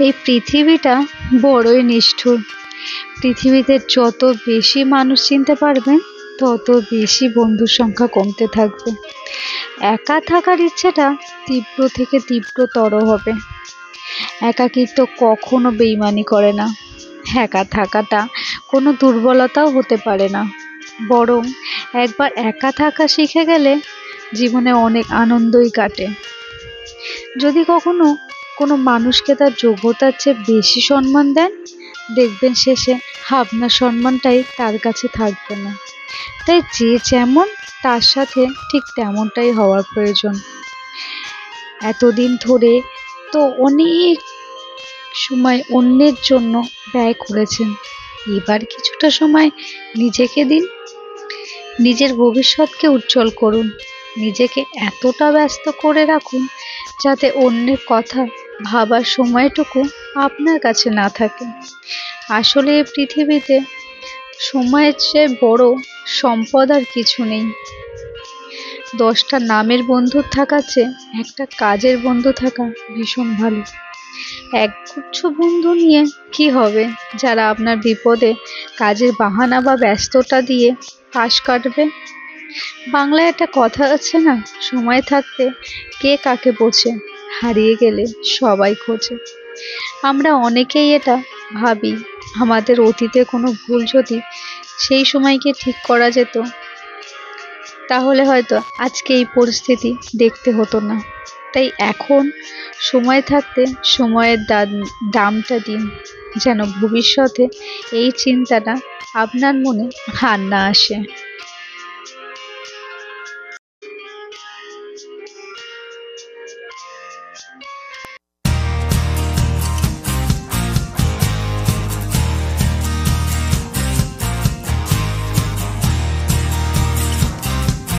এই পৃথিবীটা বড়ই নিষ্ঠুর। পৃথিবীতে যত বেশি মানুষ চিনতে পারবেন, তত বেশি বন্ধুর সংখ্যা কমতে থাকবে। একা থাকার ইচ্ছেটা তীব্র থেকে তীব্রতর হবে। একাকিত্ব কখনো বেইমানি করে না। একা থাকাটা কোনো দুর্বলতাও হতে পারে না, বরং একবার একা থাকা শিখে গেলে জীবনে অনেক আনন্দই কাটে। যদি কখনো কোনো মানুষকে তার যোগ্যতার চেয়ে বেশি সম্মান দেন, দেখবেন শেষে আপনার সম্মানটাই তার কাছে থাকবে না। তাই যে যেমন, তার সাথে ঠিক তেমনটাই হওয়ার প্রয়োজন। এতদিন ধরে তো অনেক সময় অন্যের জন্য ব্যয় করেছেন, এবার কিছুটা সময় নিজেকে দিন। নিজের ভবিষ্যৎকে উজ্জ্বল করুন। নিজেকে এতটা ব্যস্ত করে রাখুন যাতে অন্যের কথা ভাবার সময়টুকু আপনার কাছে না থাকে। আসলে এই পৃথিবীতে সময়ের চেয়ে বড় সম্পদ আর কিছু নেই। 10টা নামের বন্ধু থাকার চেয়ে একটা কাজের বন্ধু থাকা ভীষণ ভালো। একগুচ্ছ বন্ধু নিয়ে কি হবে, যারা আপনার বিপদে কাজের বাহানা বা ব্যস্ততা দিয়ে পাশ কাটবে। বাংলায় একটা কথা আছে না, সময় থাকতে কে কাকে বোঝে, হারিয়ে গেলে সবাই খোঁজে। আমরা অনেকেই এটা ভাবি, আমাদের অতীতে কোনো ভুল যদি সেই সময়কে ঠিক করা যেত, তাহলে হয়তো আজকে এই পরিস্থিতি দেখতে হতো না। তাই এখন সময় থাকতে সময়ের দামটা দিন, যেন ভবিষ্যতে এই চিন্তাটা আপনার মনে আর না আসে।